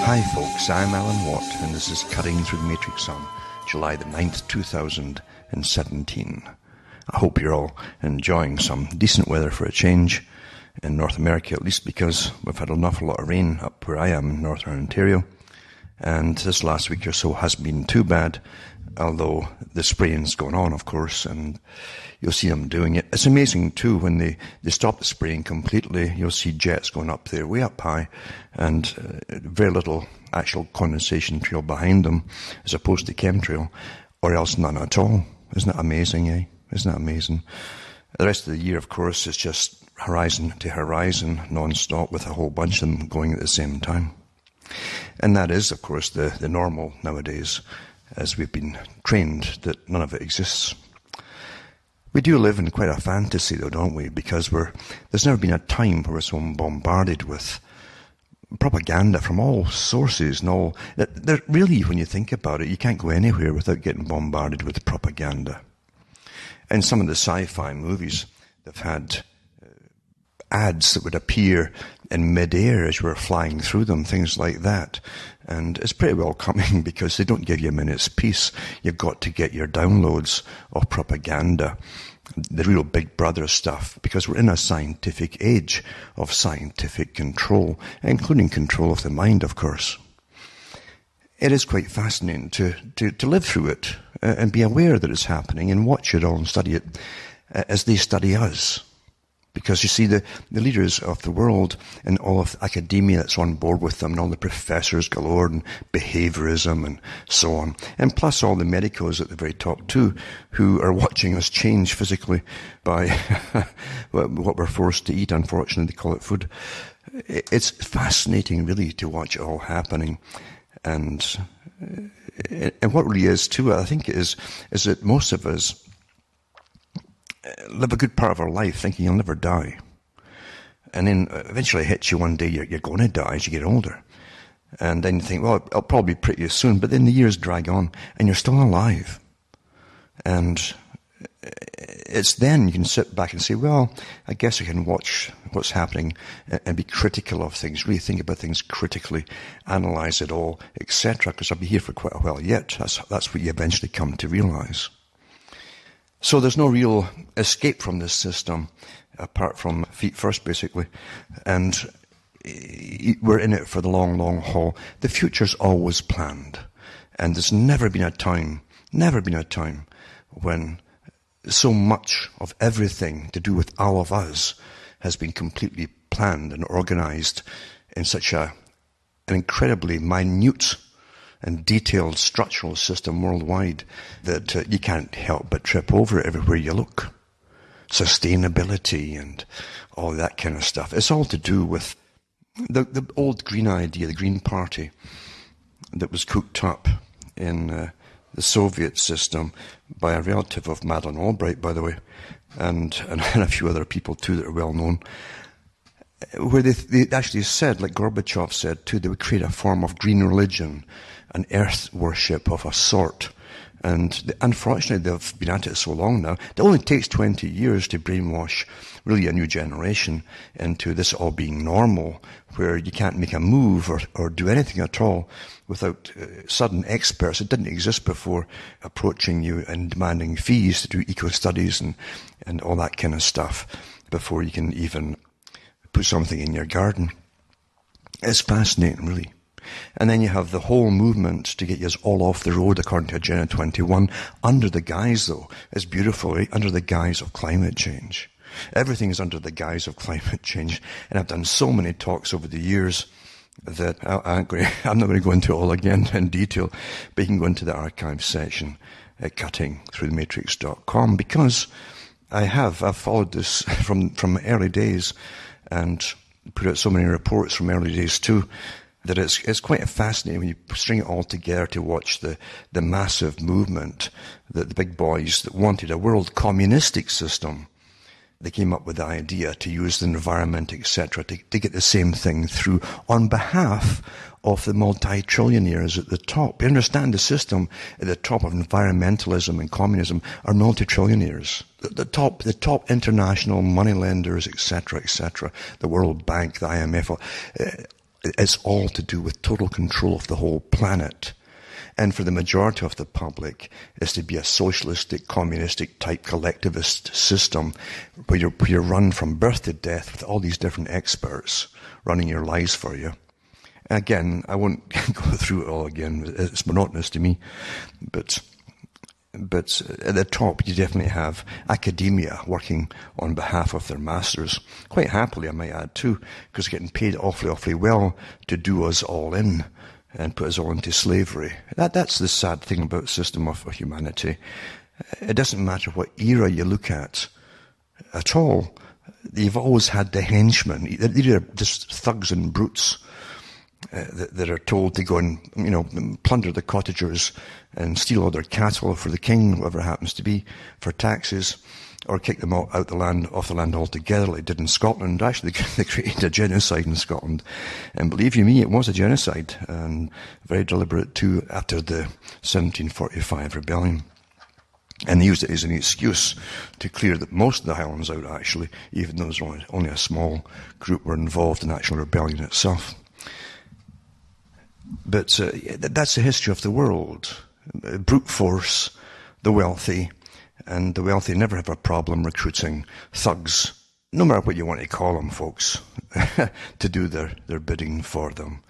Hi folks, I'm Alan Watt and this is Cutting Through the Matrix on July the 9th, 2017. I hope you're all enjoying some decent weather for a change in North America, at least because we've had an awful lot of rain up where I am in Northern Ontario, and this last week or so hasn't been too bad, although the spraying's going on, of course, and you'll see them doing it. It's amazing too when they stop the spraying completely. You'll see jets going up there way up high and very little actual condensation trail behind them as opposed to chemtrail, or else none at all. Isn't that amazing, eh? Isn't that amazing? The rest of the year, of course, is just horizon to horizon non-stop with a whole bunch of them going at the same time. And that is, of course, the normal nowadays, as we've been trained that none of it exists. We do live in quite a fantasy, though, don't we? Because there's never been a time where we're so bombarded with propaganda from all sources and all. Really, when you think about it, you can't go anywhere without getting bombarded with propaganda. And some of the sci-fi movies, they've had ads that would appear in mid-air as you were flying through them, things like that. And it's pretty well coming because they don't give you a minute's peace. You've got to get your downloads of propaganda, the real Big Brother stuff, because we're in a scientific age of scientific control, including control of the mind, of course. It is quite fascinating to live through it and be aware that it's happening and watch it all and study it as they study us. Because you see, the leaders of the world and all of academia that's on board with them and all the professors galore and behaviorism and so on, and plus all the medicos at the very top too, who are watching us change physically by what we're forced to eat. Unfortunately, they call it food. It's fascinating, really, to watch it all happening. And what really is too, I think, is that most of us live a good part of our life thinking you'll never die. And then eventually it hits you one day, you're going to die as you get older. And then you think, well, it'll probably be pretty soon. But then the years drag on and you're still alive. And it's then you can sit back and say, well, I guess I can watch what's happening and be critical of things, really think about things critically, analyze it all, etc. Because I'll be here for quite a while yet. That's what you eventually come to realize. So there's no real escape from this system, apart from feet first, basically. And we're in it for the long, long haul. The future's always planned. And there's never been a time when so much of everything to do with all of us has been completely planned and organized in such an incredibly minute and detailed structural system worldwide that you can't help but trip over it everywhere you look. Sustainability and all that kind of stuff. It's all to do with the old green idea, the Green Party, that was cooked up in the Soviet system by a relative of Madeleine Albright, by the way, and a few other people too that are well known, where they actually said, like Gorbachev said too, they would create a form of green religion, an earth worship of a sort. And unfortunately, they've been at it so long now. It only takes 20 years to brainwash really a new generation into this all being normal, where you can't make a move or do anything at all without sudden experts that didn't exist before approaching you and demanding fees to do eco-studies and all that kind of stuff before you can even put something in your garden. It's fascinating, really. And then you have the whole movement to get us all off the road, according to Agenda 21, under the guise, though, it's beautiful, right? Under the guise of climate change. Everything is under the guise of climate change. And I've done so many talks over the years that I'm not going to go into it all again in detail, but you can go into the archive section at cuttingthroughthematrix.com, because I've followed this from early days and put out so many reports from early days too, that it's quite fascinating when you string it all together to watch the massive movement that the big boys that wanted a world communistic system, they came up with the idea to use the environment, etc., to get the same thing through on behalf of the multi-trillionaires at the top. You understand the system at the top of environmentalism and communism are multi-trillionaires. The top international moneylenders, etc., etc., the World Bank, the IMF, It's all to do with total control of the whole planet. And for the majority of the public, is to be a socialistic, communistic type collectivist system where you're run from birth to death with all these different experts running your lives for you. Again, I won't go through it all again. It's monotonous to me. But at the top, you definitely have academia working on behalf of their masters. Quite happily, I might add too, because getting paid awfully well to do us all in and put us all into slavery. That's the sad thing about the system of humanity. It doesn't matter what era you look at all. You've always had the henchmen. These are just thugs and brutes that are told to go and, plunder the cottagers and steal all their cattle for the king, whoever it happens to be, for taxes, or kick them off the land altogether, like they did in Scotland. Actually, they created a genocide in Scotland. And believe you me, it was a genocide, and very deliberate too, after the 1745 rebellion. And they used it as an excuse to clear most of the Highlands out, actually, even though there was only a small group were involved in the actual rebellion itself. But that's the history of the world. Brute force, the wealthy, and the wealthy never have a problem recruiting thugs, no matter what you want to call them, folks, to do their bidding for them.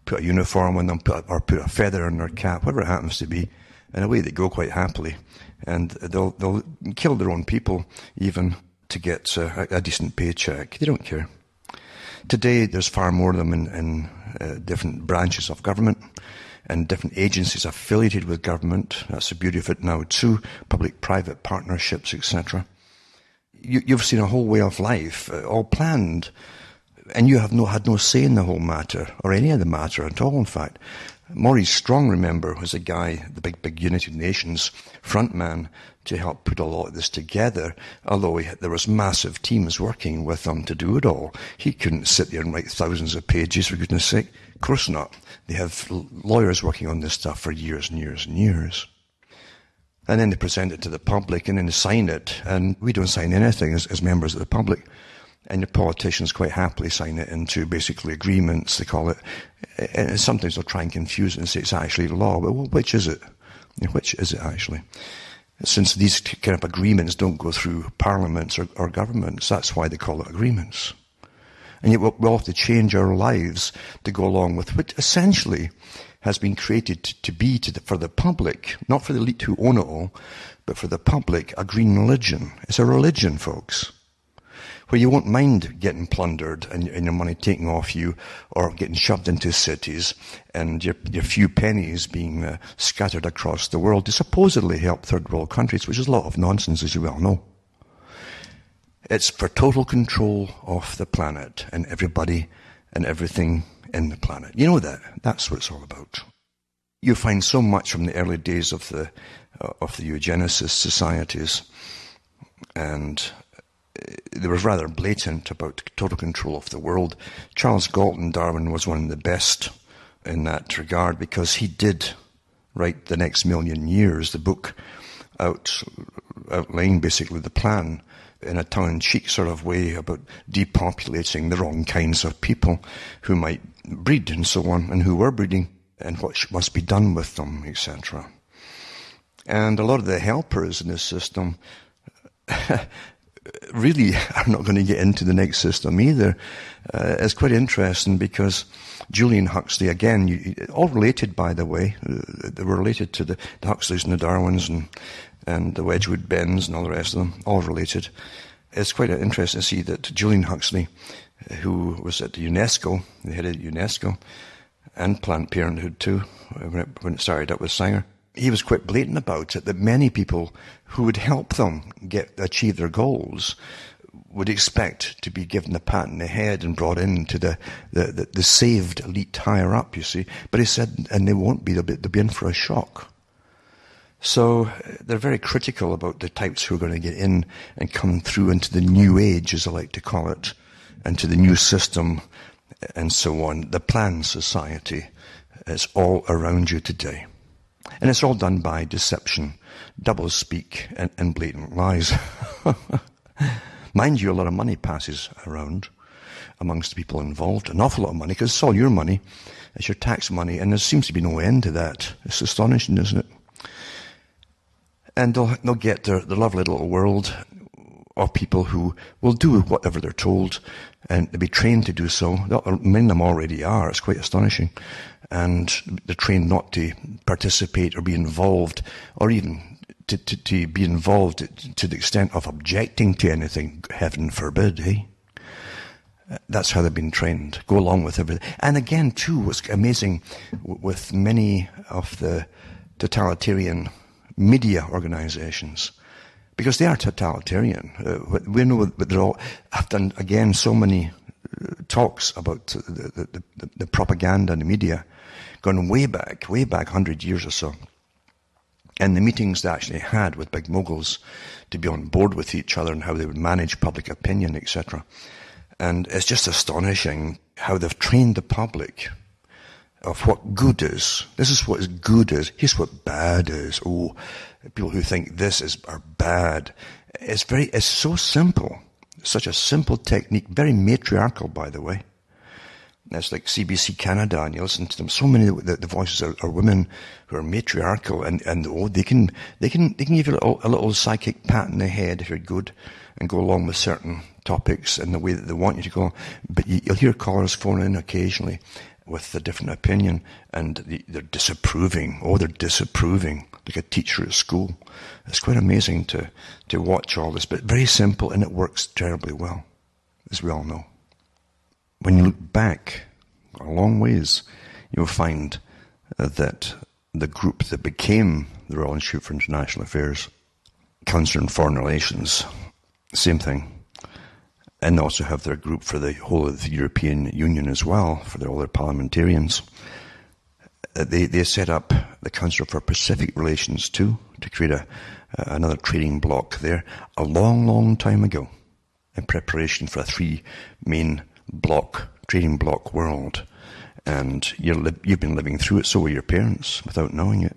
Put a uniform on them, or put a feather in their cap, whatever it happens to be, and away they go quite happily. And they'll kill their own people, even to get a decent paycheck. They don't care. Today, there's far more of them in different branches of government and different agencies affiliated with government. That's the beauty of it now too, public-private partnerships, etc. You've seen a whole way of life, all planned, and you have had no say in the whole matter, or any of the matter at all, in fact. Maurice Strong, remember, was a guy, the big United Nations frontman, to help put a lot of this together, although there was massive teams working with him to do it all. He couldn't sit there and write thousands of pages, for goodness sake. Of course not. They have lawyers working on this stuff for years and years and years. And then they present it to the public, and then they sign it, and we don't sign anything as members of the public. And the politicians quite happily sign it into basically agreements, they call it. And sometimes they'll try and confuse it and say it's actually law. But which is it? Which is it actually? Since these kind of agreements don't go through parliaments or governments, that's why they call it agreements. And yet we'll have to change our lives to go along with what essentially has been created to be for the public, not for the elite who own it all, but for the public, a green religion. It's a religion, folks, where you won't mind getting plundered and your money taken off you, or getting shoved into cities and your few pennies being scattered across the world to supposedly help third world countries, which is a lot of nonsense, as you well know. It's for total control of the planet and everybody and everything in the planet. You know that. That's what it's all about. You find so much from the early days of the eugenicist societies, and they were rather blatant about total control of the world. Charles Galton Darwin was one of the best in that regard, because he did write The Next Million Years, the book outlining basically the plan in a tongue-in-cheek sort of way about depopulating the wrong kinds of people who might breed and so on, and who were breeding, and what must be done with them, etc. And a lot of the helpers in this system really are not going to get into the next system either. It's quite interesting, because Julian Huxley, again, all related, by the way, they were related to the Huxleys and the Darwins and the Wedgwood Bens and all the rest of them, all related. It's quite interesting to see that Julian Huxley, who was at the UNESCO, the head of UNESCO, and Planned Parenthood too, when it started up with Sanger, he was quite blatant about it, that many people who would help them achieve their goals would expect to be given a pat on the head and brought into the saved elite higher up, you see. But he said, and they won't be, they'll be in for a shock. So they're very critical about the types who are going to get in and come through into the new age, as I like to call it, and to the new system and so on. The planned society is all around you today. And it's all done by deception, doublespeak, and blatant lies. Mind you, a lot of money passes around. amongst the people involved, an awful lot of money, because it's all your money, it's your tax money, and there seems to be no end to that. It's astonishing, isn't it? And they'll get their lovely little world of people who will do whatever they're told, and they'll be trained to do so. Many of them already are. It's quite astonishing. And they're trained not to participate or be involved, or even to be involved to the extent of objecting to anything, heaven forbid, eh? That's how they've been trained. Go along with everything. And again, too, what's amazing with many of the totalitarian media organizations, because they are totalitarian. We know that they're all, I've done, again, so many talks about the propaganda and the media, gone way back 100 years or so. And the meetings they actually had with big moguls to be on board with each other and how they would manage public opinion, etc. And it's just astonishing how they've trained the public of what good is. This is what is good is. Here's what bad is. Oh, people who think this are bad. It's so simple. Such a simple technique. Very matriarchal, by the way. It's like CBC Canada, and you listen to them. So many of the voices are women who are matriarchal, and they can give you a little psychic pat in the head if you're good, and go along with certain topics in the way that they want you to go. But you'll hear callers phone in occasionally with a different opinion, and they're disapproving. Oh, they're disapproving, like a teacher at school. It's quite amazing to watch all this, but very simple, and it works terribly well, as we all know. When you look back a long ways, you'll find that the group that became the Royal Institute for International Affairs, Council on Foreign Relations, same thing. And they also have their group for the whole of the European Union as well, for all their parliamentarians. They set up the Council for Pacific Relations too, to create another trading bloc there a long, long time ago, in preparation for a three main trading bloc world. And you've been living through it, so were your parents, without knowing it.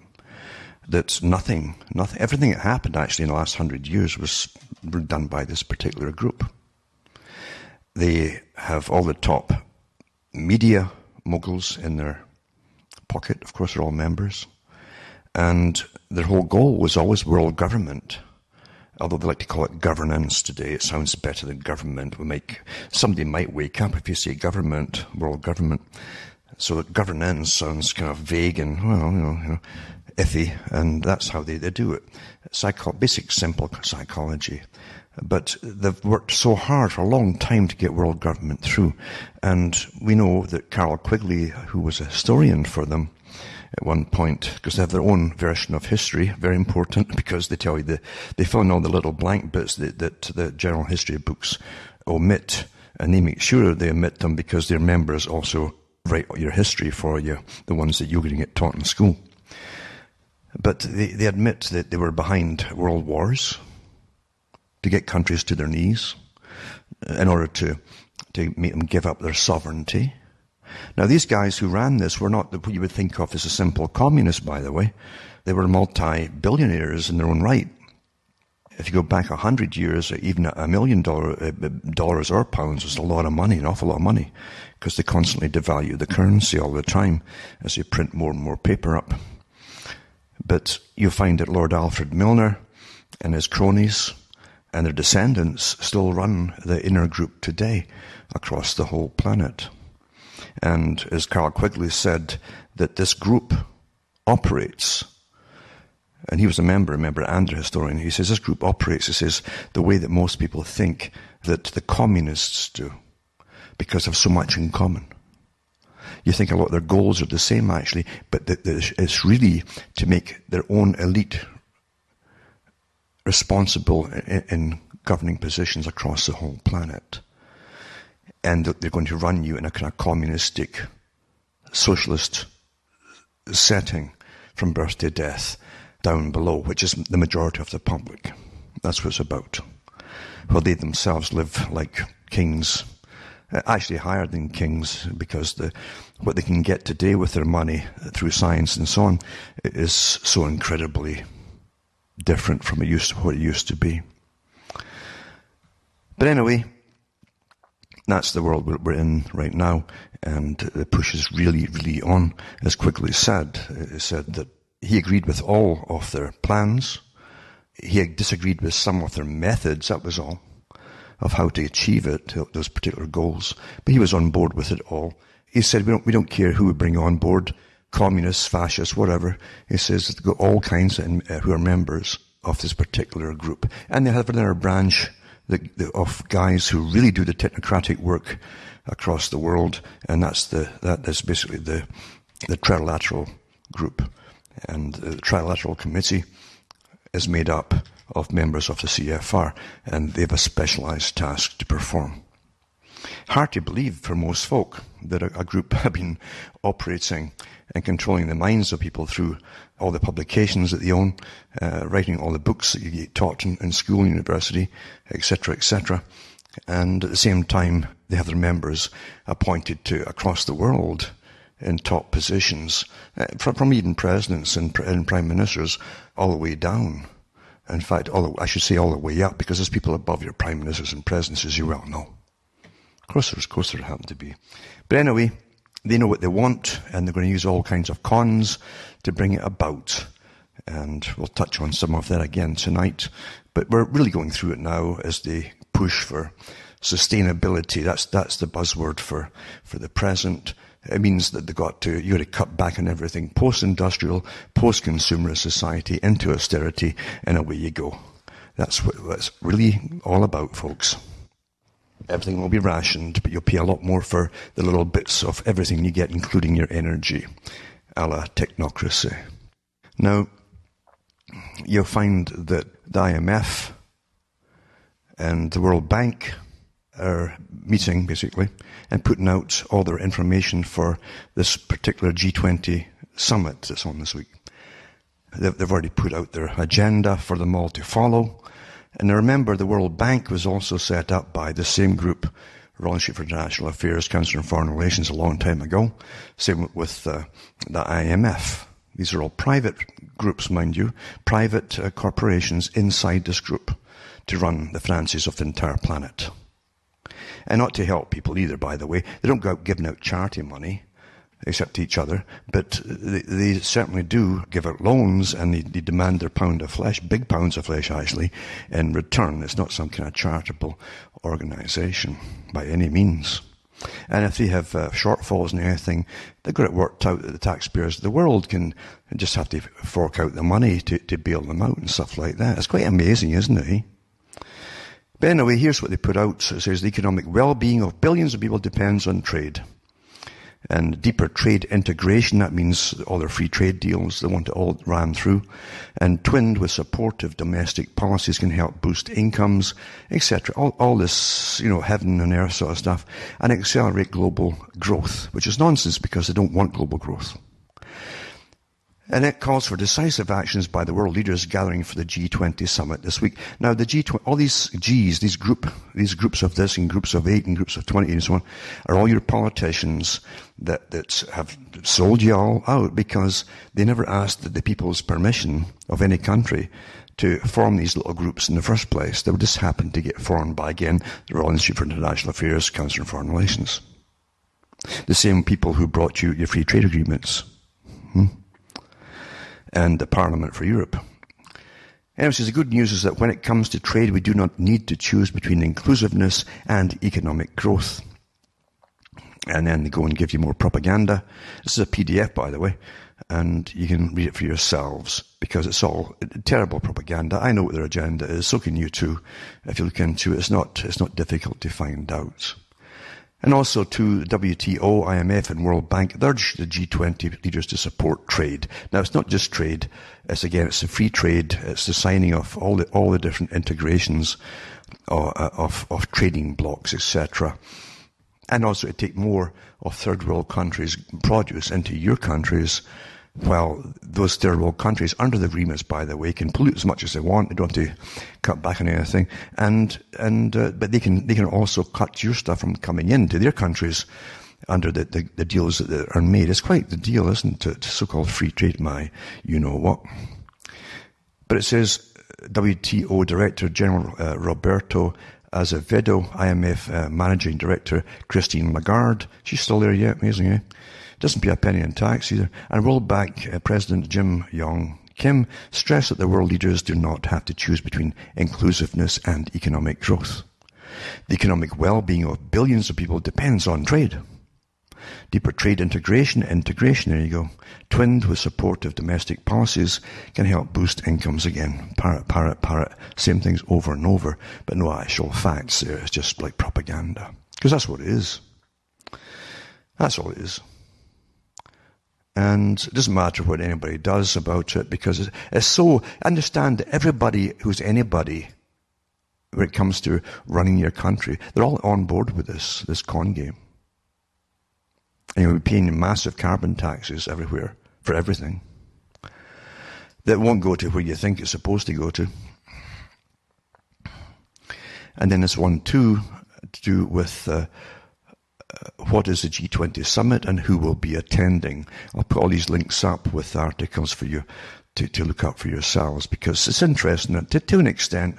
That's nothing, everything that happened actually in the last 100 years was done by this particular group. They have all the top media moguls in their pocket. Of course, they're all members. And their whole goal was always world government. Although they like to call it governance today, it sounds better than government. Somebody might wake up if you say government, world government. So that governance sounds kind of vague and, well, iffy, and that's how they do it. Basic, simple psychology. But they've worked so hard for a long time to get world government through. And we know that Carroll Quigley, who was a historian for them at one point, because they have their own version of history, very important, because they tell you they fill in all the little blank bits that the general history books omit, and they make sure they omit them because their members also write your history for you, the ones that you're going to get taught in school. But they admit that they were behind world wars to get countries to their knees in order to make them give up their sovereignty. Now, these guys who ran this were not what you would think of as a simple communist, by the way. They were multi-billionaires in their own right. If you go back 100 years, even $1 million dollars or pounds was a lot of money, an awful lot of money, because they constantly devalue the currency all the time as they print more and more paper up. But you'll find that Lord Alfred Milner and his cronies and their descendants still run the inner group today across the whole planet. And as Carroll Quigley said, that this group operates, and he was a member and the historian, he says this group operates, he says, the way that most people think that the communists do, because they have so much in common. You think a lot of their goals are the same, actually, but it's really to make their own elite responsible in governing positions across the whole planet. And they're going to run you in a kind of communistic, socialist setting from birth to death down below, which is the majority of the public. That's what it's about. Well, they themselves live like kings, actually higher than kings, because what they can get today with their money through science and so on is so incredibly different from what it used to be. But anyway, That's the world we're in right now, and the push is really, really on. As Quigley said, he said that he agreed with all of their plans. He disagreed with some of their methods, that was all, of how to achieve it, those particular goals. But he was on board with it all. He said, we don't care who we bring on board, communists, fascists, whatever. He says that they've got all kinds who are members of this particular group. And they have another branch of guys who really do the technocratic work across the world, and that is basically the trilateral group. And the trilateral committee is made up of members of the CFR, and they have a specialized task to perform. Hard to believe for most folk that a group have been operating and controlling the minds of people through all the publications that they own, writing all the books that you get taught in school, university, etc., etc. And at the same time, they have their members appointed to across the world in top positions, from even presidents and prime ministers all the way down. In fact, I should say all the way up, because there's people above your prime ministers and presidents, as you well know. Of course there happen to be. But anyway, they know what they want, and they're going to use all kinds of cons to bring it about. And we'll touch on some of that again tonight. But we're really going through it now as they push for sustainability. That's the buzzword for the present. It means that you got to cut back on everything. Post-industrial, post-consumerist society into austerity, and away you go. That's what it's really all about, folks. Everything will be rationed, but you'll pay a lot more for the little bits of everything you get, including your energy, a la technocracy. Now, you'll find that the IMF and the World Bank are meeting, basically, and putting out all their information for this particular G20 summit that's on this week. They've already put out their agenda for them all to follow. And remember, the World Bank was also set up by the same group, Royal Institute for International Affairs, Council on Foreign Relations, a long time ago. Same with the IMF. These are all private groups, mind you, private corporations inside this group to run the finances of the entire planet. And not to help people either, by the way. They don't go out giving out charity money, except to each other, but they certainly do give out loans, and they demand their pound of flesh, big pounds of flesh actually, in return. It's not some kind of charitable organisation by any means. And if they have shortfalls in anything, they've got it worked out that the taxpayers of the world can just have to fork out the money to bail them out and stuff like that. It's quite amazing, isn't it? But anyway, here's what they put out. It says the economic well-being of billions of people depends on trade. And deeper trade integration, that means all their free trade deals, they want it all ran through. And twinned with supportive domestic policies can help boost incomes, etc. All this, heaven and earth sort of stuff. And accelerate global growth, which is nonsense because they don't want global growth. And it calls for decisive actions by the world leaders gathering for the G20 summit this week. Now, the G20, all these Gs, these groups of this and groups of 8 and groups of 20 and so on, are all your politicians that have sold you all out because they never asked the people's permission of any country to form these little groups in the first place. They just happened to get formed by, again, the Royal Institute for International Affairs, Council on Foreign Relations. The same people who brought you your free trade agreements. And the Parliament for Europe. Anyways, the good news is that when it comes to trade, we do not need to choose between inclusiveness and economic growth. And then they go and give you more propaganda. This is a PDF, by the way, and you can read it for yourselves because it's all terrible propaganda. I know what their agenda is, so can you too. If you look into it, it's not difficult to find out. And also to WTO, IMF and World Bank, they urge the G20 leaders to support trade. Now, it's not just trade. It's the free trade. It's the signing of all the different integrations of trading blocks, etc. And also to take more of third world countries' produce into your countries, while those third world countries, under the agreements, by the way, can pollute as much as they want. They don't have to cut back on anything, but they can also cut your stuff from coming into their countries under the deals that are made. It's quite the deal, isn't it? So-called free trade, you know what. But it says WTO Director General Roberto Azevedo, IMF Managing Director Christine Lagarde, she's still there yet, amazing, eh? Doesn't pay a penny in tax either. And World Bank President Jim Yong Kim stressed that the world leaders do not have to choose between inclusiveness and economic growth. The economic well-being of billions of people depends on trade. Deeper trade integration, there you go, twinned with supportive domestic policies, can help boost incomes again. Parrot, same things over and over, but no actual facts there. It's just like propaganda. Because that's what it is. That's all it is. And it doesn't matter what anybody does about it, because it's so, understand that everybody who's anybody when it comes to running your country, they're all on board with this con game. And you'll be paying massive carbon taxes everywhere for everything that won't go to where you think it's supposed to go to. And then there's one too to do with what is the G20 summit and who will be attending. I'll put all these links up with articles for you to look up for yourselves, because it's interesting to an extent.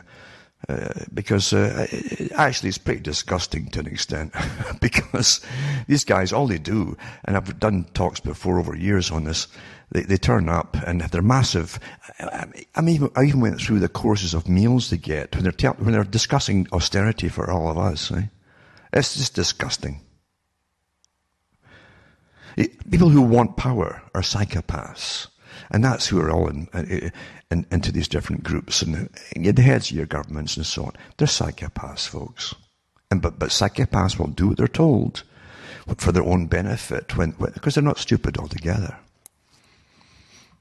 Because actually it's pretty disgusting to an extent, because these guys, all they do, and I've done talks before over years on this, they turn up and they're massive. I even went through the courses of meals they get when they're discussing austerity for all of us. Eh? It's just disgusting. People who want power are psychopaths. And that's who are all into these different groups, and the heads of your governments and so on. They're psychopaths, folks. But psychopaths will do what they're told for their own benefit, because they're not stupid altogether.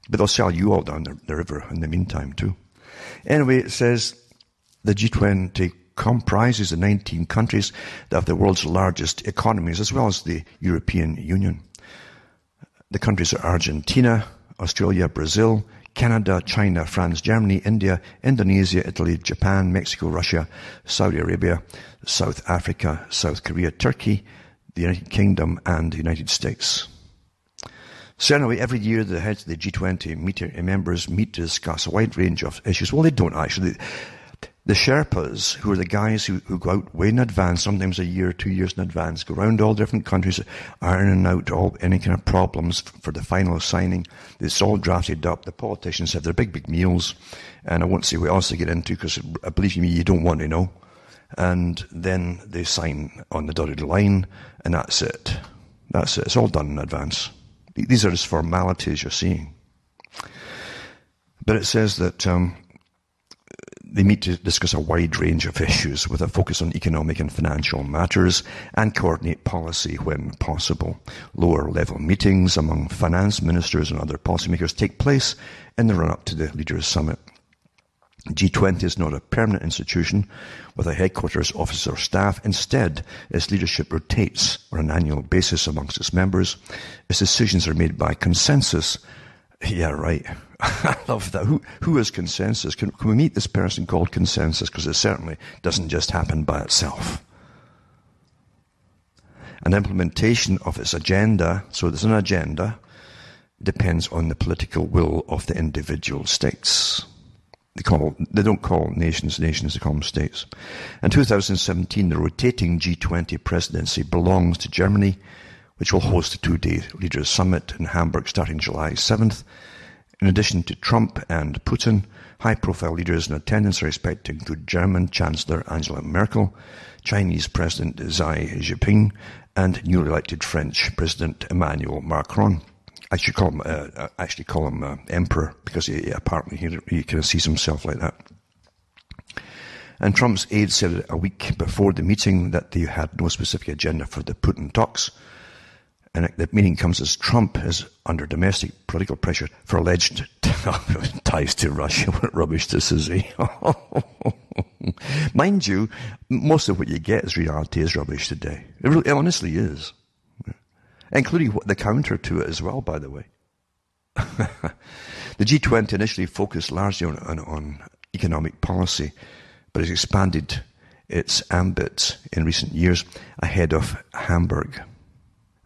But they'll sell you all down the river in the meantime too. Anyway, it says the G20 comprises the 19 countries that have the world's largest economies, as well as the European Union. The countries are Argentina, Australia, Brazil, Canada, China, France, Germany, India, Indonesia, Italy, Japan, Mexico, Russia, Saudi Arabia, South Africa, South Korea, Turkey, the United Kingdom, and the United States. So anyway, every year the heads of the G20 members meet to discuss a wide range of issues. Well, they don't actually. The Sherpas, who are the guys who go out way in advance, sometimes a year, 2 years in advance, go around all different countries, ironing out any kind of problems for the final signing. It's all drafted up. The politicians have their big meals, and I won't say what else they get into, because believe me, you don't want to know. And then they sign on the dotted line, and that's it. That's it. It's all done in advance. These are just formalities you're seeing. But it says that they meet to discuss a wide range of issues with a focus on economic and financial matters and coordinate policy when possible. Lower-level meetings among finance ministers and other policymakers take place in the run-up to the Leaders' Summit. G20 is not a permanent institution with a headquarters, office or staff. Instead, its leadership rotates on an annual basis amongst its members. Its decisions are made by consensus. Yeah, right. I love that. Who is consensus? Can we meet this person called consensus? Because it certainly doesn't just happen by itself. An implementation of its agenda, so there's an agenda, depends on the political will of the individual states. They don't call nations, they call them states. In 2017, the rotating G20 presidency belongs to Germany, which will host a 2-day Leaders' Summit in Hamburg starting July 7th. In addition to Trump and Putin, high-profile leaders in attendance are expected to include German Chancellor Angela Merkel, Chinese President Xi Jinping, and newly elected French President Emmanuel Macron. I should call him Emperor, because apparently he kind of sees himself like that. And Trump's aides said a week before the meeting that they had no specific agenda for the Putin talks. And the meeting comes as Trump is under domestic political pressure for alleged ties to Russia. What rubbish this is, eh? Mind you, most of what you get as reality is rubbish today. It honestly is. Including the counter to it as well, by the way. The G20 initially focused largely on economic policy, but has expanded its ambit in recent years ahead of Hamburg.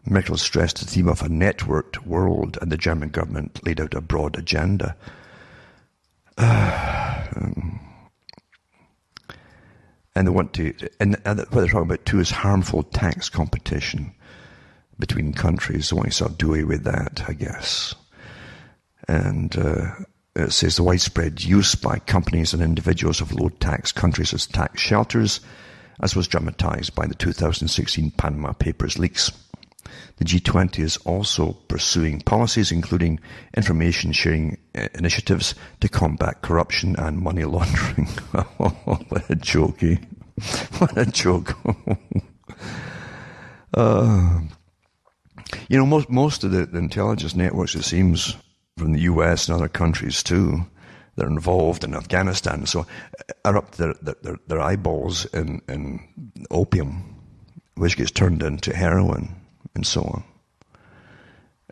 Merkel stressed the theme of a networked world, and the German government laid out a broad agenda. And they want to, and what they're talking about too is harmful tax competition between countries. They want to sort of do away with that, I guess. And it says the widespread use by companies and individuals of low-tax countries as tax shelters, as was dramatized by the 2016 Panama Papers leaks. The G20 is also pursuing policies including information sharing initiatives to combat corruption and money laundering. What a joke, eh? What a joke. Most of the intelligence networks, it seems, from the US and other countries too, that are involved in Afghanistan, so are up to their eyeballs in opium, which gets turned into heroin and so on.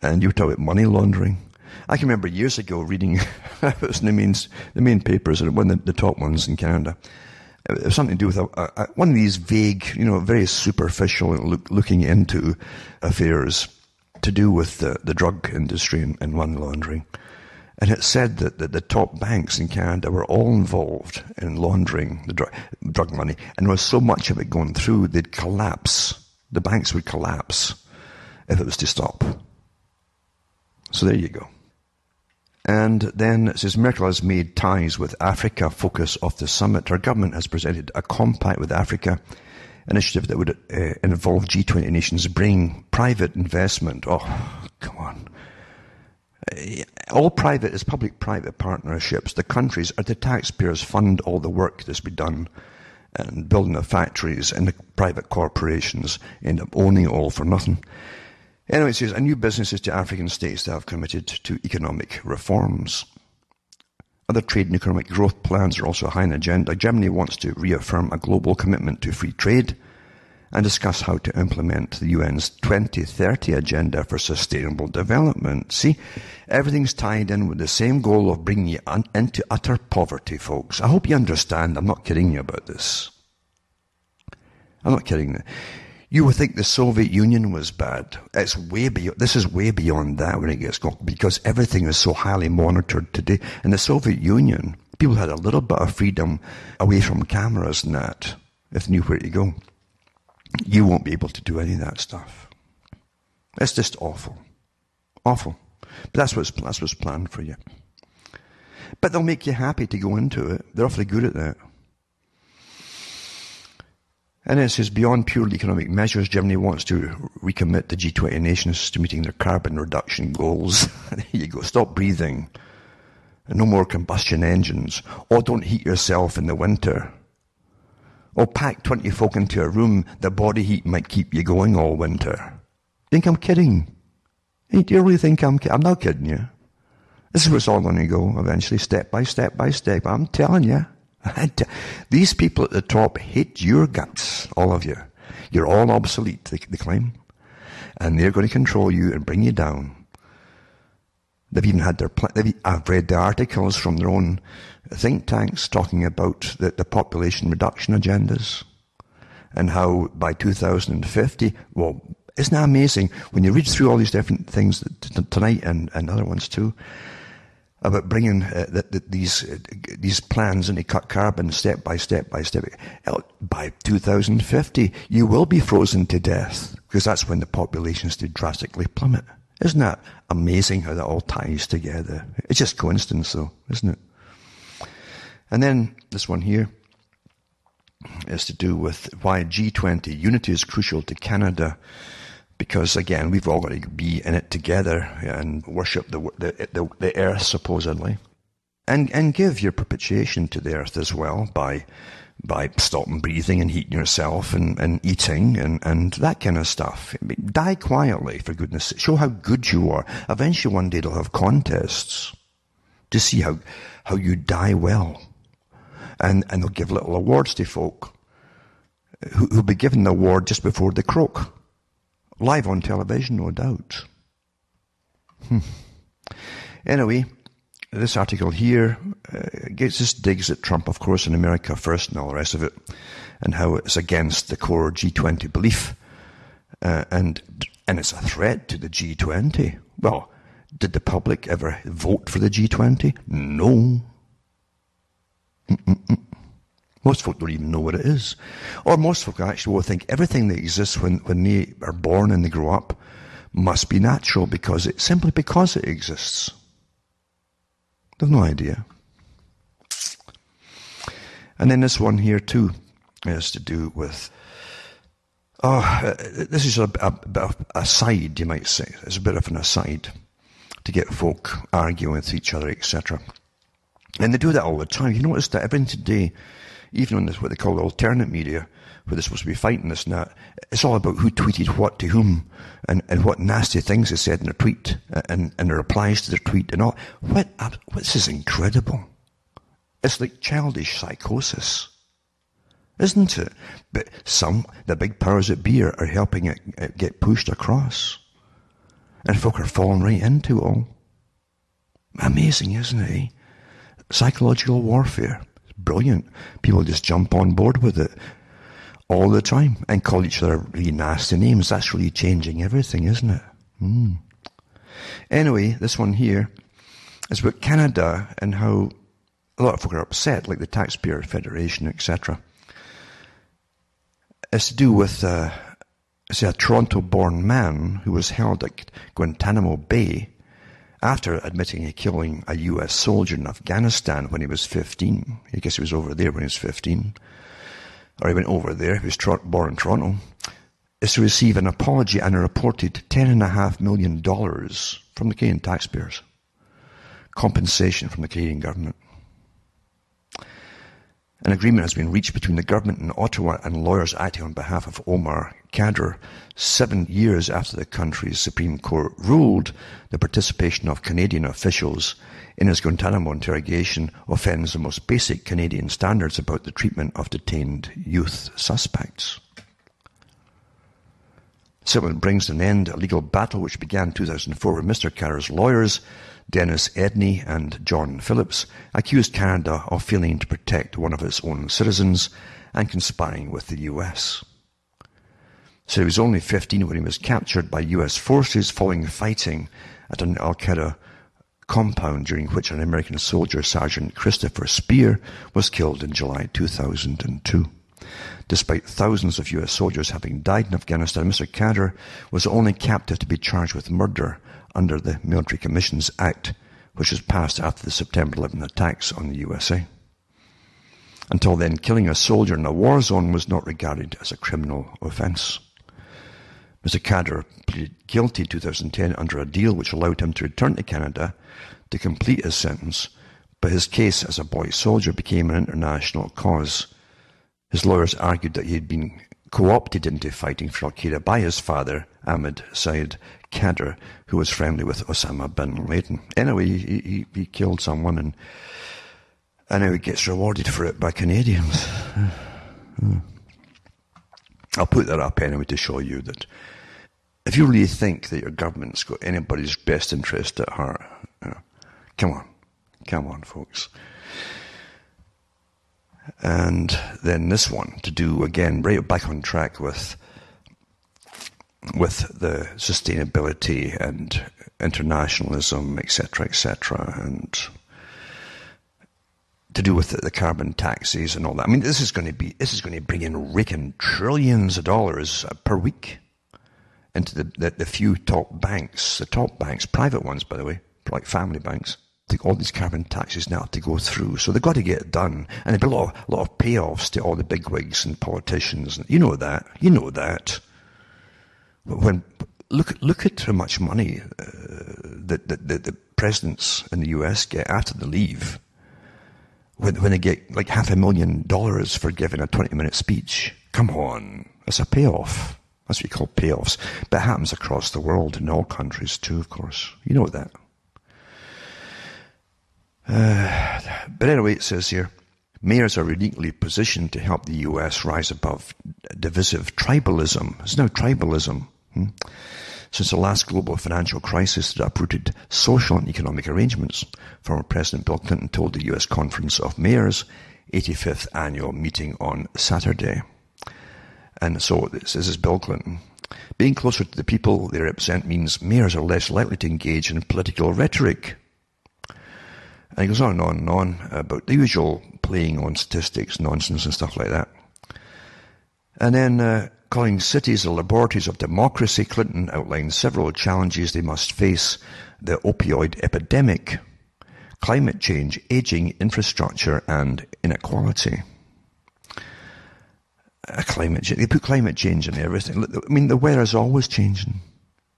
And you talk about money laundering. I can remember years ago reading it was the main papers, and one of the top ones in Canada. It was something to do with one of these vague, very superficial looking into affairs to do with the drug industry and money laundering. And it said that the top banks in Canada were all involved in laundering the drug money. And there was so much of it going through, they'd collapse. The banks would collapse if it was to stop. So there you go. And then it says, Merkel has made ties with Africa, focus of the summit. Her government has presented a compact with Africa, initiative that would involve G20 nations bringing private investment. Oh, come on. All private is public-private partnerships. The countries or the taxpayers fund all the work that's been done and building the factories, and the private corporations end up owning it all for nothing. Anyway, it says, a new businesses to African states that have committed to economic reforms. Other trade and economic growth plans are also high on the agenda. Germany wants to reaffirm a global commitment to free trade and discuss how to implement the UN's 2030 agenda for sustainable development. See, everything's tied in with the same goal of bringing you into utter poverty, folks. I hope you understand. I'm not kidding you about this. I'm not kidding you. You would think the Soviet Union was bad. This is way beyond that when it gets going, because everything is so highly monitored today. In the Soviet Union, people had a little bit of freedom away from cameras and that, if they knew where to go. You won't be able to do any of that stuff. It's just awful. Awful. But that's what's planned for you. But they'll make you happy to go into it. They're awfully good at that. And it says, beyond purely economic measures, Germany wants to recommit the G20 nations to meeting their carbon reduction goals. There you go. Stop breathing. No more combustion engines. Or don't heat yourself in the winter. Or pack 20 folk into a room. The body heat might keep you going all winter. Think I'm kidding? Hey, do you really think I'm kidding? I'm not kidding you. This is where it's all going to go eventually, step by step by step. I'm telling you. These people at the top hate your guts, all of you. You're all obsolete, they claim. And they're going to control you and bring you down. They've even had I've read the articles from their own think tanks talking about the population reduction agendas and how by 2050, well, isn't that amazing? When you read through all these different things tonight and other ones too, about bringing these plans and to cut carbon step by step by step. By 2050, you will be frozen to death, because that's when the populations do drastically plummet. Isn't that amazing how that all ties together? It's just coincidence though, isn't it? And then this one here is to do with why G20 unity is crucial to Canada. Because again, we've all got to be in it together and worship the earth, supposedly, and give your propitiation to the earth as well by stopping breathing and heating yourself and eating and that kind of stuff. Die quietly, for goodness sake. Show how good you are. Eventually, one day they'll have contests to see how you die well, and they'll give little awards to folk who'll be given the award just before they croak. Live on television, no doubt. Anyway, this article here digs at Trump, of course, and America first and all the rest of it, and how it's against the core G20 belief, and it's a threat to the G20. Well, did the public ever vote for the G20? No. Most folk don't even know what it is. Or most folk actually will think everything that exists when they are born and they grow up must be natural simply because it exists. They've no idea. And then this one here too is to do with, this is a bit of aside, you might say. It's a bit of an aside to get folk arguing with each other, etc. And they do that all the time. You notice that everything today, even on this, what they call the alternate media, where they're supposed to be fighting this and that, it's all about who tweeted what to whom and what nasty things they said in their tweet and the replies to their tweet and all. This is incredible. It's like childish psychosis, isn't it? But the big powers that be are helping it get pushed across. And folk are falling right into it all. Amazing, isn't it? Eh? Psychological warfare. It's brilliant. People just jump on board with it all the time and call each other really nasty names. That's really changing everything, isn't it? Anyway, this one here is about Canada and how a lot of folk are upset, like the Taxpayer Federation, etc. It's to do with a Toronto-born man who was held at Guantanamo Bay after admitting to killing a US soldier in Afghanistan when he was 15. I guess he was over there when he was 15. Or he went over there, he was born in Toronto. Is to receive an apology and a reported $10.5 million from the Canadian taxpayers. Compensation from the Canadian government. An agreement has been reached between the government in Ottawa and lawyers acting on behalf of Omar Khadr 7 years after the country's Supreme Court ruled the participation of Canadian officials in his Guantanamo interrogation offends the most basic Canadian standards about the treatment of detained youth suspects. Settlement brings an end to a legal battle which began in 2004 with Mr. Khadr's lawyers, Dennis Edney and John Phillips, accused Canada of failing to protect one of its own citizens and conspiring with the US. So he was only 15 when he was captured by US forces following fighting at an Al-Qaeda compound during which an American soldier, Sergeant Christopher Spear, was killed in July 2002. Despite thousands of US soldiers having died in Afghanistan, Mr. Khadr was the only captive to be charged with murder under the Military Commissions Act, which was passed after the September 11 attacks on the USA. Until then, killing a soldier in a war zone was not regarded as a criminal offence. Mr. Khadr pleaded guilty in 2010 under a deal which allowed him to return to Canada to complete his sentence, but his case as a boy soldier became an international cause. His lawyers argued that he had been co-opted into fighting for Al-Qaeda by his father, Ahmed Said Khadr, who was friendly with Osama bin Laden. Anyway, he killed someone and now he gets rewarded for it by Canadians. I'll put that up anyway to show you that if you really think that your government's got anybody's best interest at heart, come on, folks. And then this one to do again, right back on track with the sustainability and internationalism, etc., and to do with the carbon taxes and all that. I mean, this is going to bring in raking trillions of dollars per week into the few top banks, private ones, by the way, like family banks. I think all these carbon taxes now have to go through, so they've got to get it done, and there'll be a lot of payoffs to all the bigwigs and politicians. You know that. When look at how much money the presidents in the US get after they leave. When they get like $500,000 for giving a 20-minute speech. Come on, that's a payoff. That's what you call payoffs. But it happens across the world in all countries too, of course. You know that. But anyway, it says here, mayors are uniquely positioned to help the US rise above divisive tribalism. It's now tribalism. Since the last global financial crisis that uprooted social and economic arrangements, former President Bill Clinton told the US Conference of Mayors' 85th annual meeting on Saturday. And so this is Bill Clinton. Being closer to the people they represent means mayors are less likely to engage in political rhetoric. And he goes on and on about the usual playing on statistics, nonsense and stuff like that. And then calling cities the laboratories of democracy, Clinton outlined several challenges they must face: the opioid epidemic, climate change, aging infrastructure, and inequality. They put climate change in everything. I mean, the weather's always changing.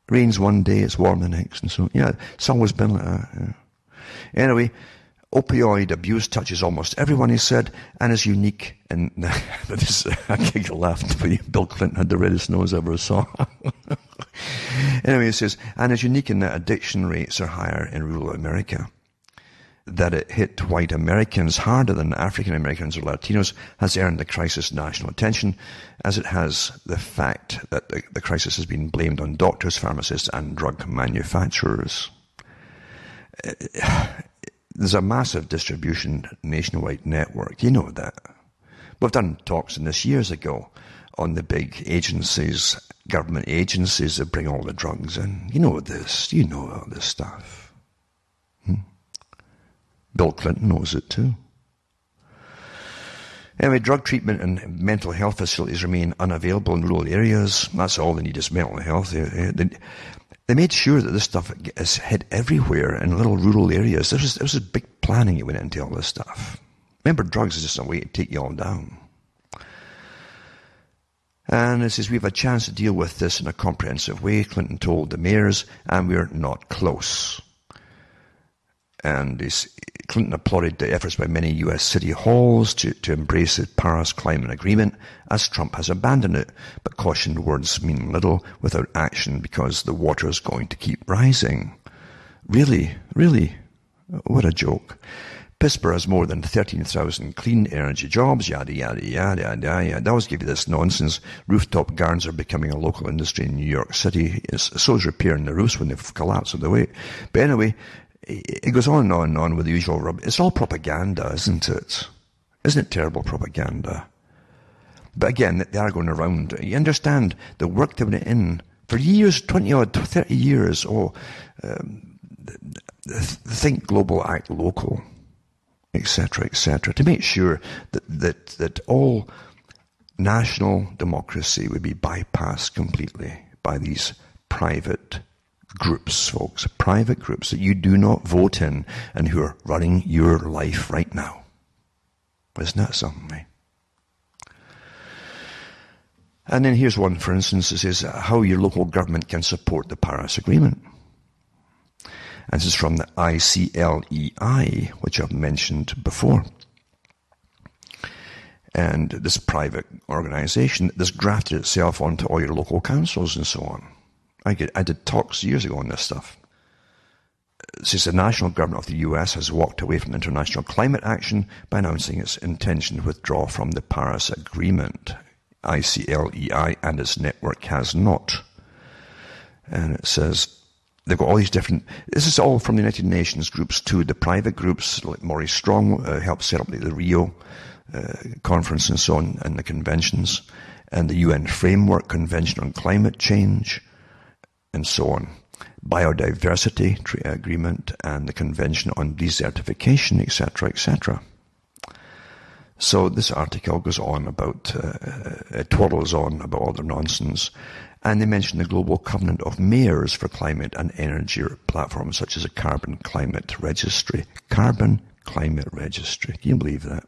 Rains one day, it's warm the next, and so, yeah, it's always been like that. Yeah. Anyway, opioid abuse touches almost everyone, he said, and is unique in this. I giggle laughed, but Bill Clinton had the reddest nose I ever saw. Anyway, he says, and is unique in that addiction rates are higher in rural America. That it hit white Americans harder than African Americans or Latinos has earned the crisis national attention, as it has the fact that the crisis has been blamed on doctors, pharmacists, and drug manufacturers. There's a massive distribution nationwide network. You know that. We've done talks on this years ago on the big agencies, government agencies that bring all the drugs in. You know this. You know all this stuff. Bill Clinton knows it too. Anyway, drug treatment and mental health facilities remain unavailable in rural areas. That's all they need is mental health. They made sure that this stuff is hit everywhere in little rural areas. There was a big planning that went into all this stuff. Remember, drugs is just a way to take you all down. And it says, we have a chance to deal with this in a comprehensive way, Clinton told the mayors, and we're not close. And Clinton applauded the efforts by many U.S. city halls to embrace the Paris Climate Agreement, as Trump has abandoned it, but cautioned words mean little without action because the water is going to keep rising. Really? Really? What a joke. Pittsburgh has more than 13,000 clean energy jobs, yada, yada, yada, yada, yada. They always give you this nonsense. Rooftop gardens are becoming a local industry in New York City. So is repairing the roofs when they've collapsed on the way. But anyway, it goes on and on and on with the usual rub. It's all propaganda, isn't it? Isn't it terrible propaganda? But again, they are going around. You understand the work they went in for years, 20-odd, 30 years. Think global, act local, etc., etc., to make sure that all national democracy would be bypassed completely by these private groups, folks, private groups that you do not vote in and who are running your life right now. Isn't that something, eh? And then here's one, for instance, it says how your local government can support the Paris Agreement. And this is from the ICLEI, which I've mentioned before. And this private organization, this grafted itself onto all your local councils and so on. I did talks years ago on this stuff. It says the national government of the US has walked away from international climate action by announcing its intention to withdraw from the Paris Agreement. ICLEI and its network has not. And it says they've got all these different, this is all from the United Nations groups too, the private groups, like Maurice Strong helped set up the Rio conference and so on, and the conventions, and the UN Framework Convention on Climate Change, and so on. Biodiversity Agreement and the Convention on Desertification, etc., etc. So this article goes on about, it twirls on about all the nonsense, and they mention the Global Covenant of Mayors for Climate and Energy platforms such as a Carbon Climate Registry. Carbon Climate Registry. Can you believe that?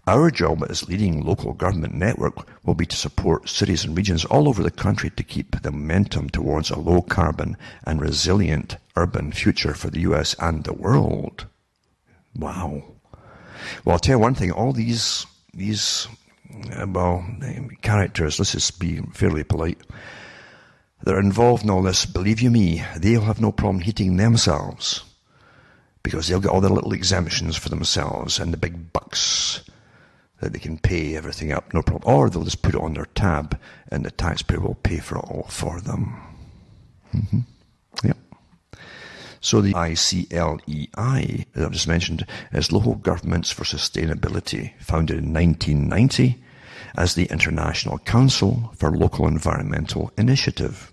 Our job as leading local government network will be to support cities and regions all over the country to keep the momentum towards a low-carbon and resilient urban future for the US and the world. Wow. Well, I'll tell you one thing, all these characters, let's just be fairly polite, that are involved in all this, believe you me, they'll have no problem heating themselves because they'll get all the little exemptions for themselves and the big bucks that they can pay everything up, no problem. Or they'll just put it on their tab and the taxpayer will pay for it all for them. Yep. So the ICLEI, as I've just mentioned, is Local Governments for Sustainability, founded in 1990 as the International Council for Local Environmental Initiative.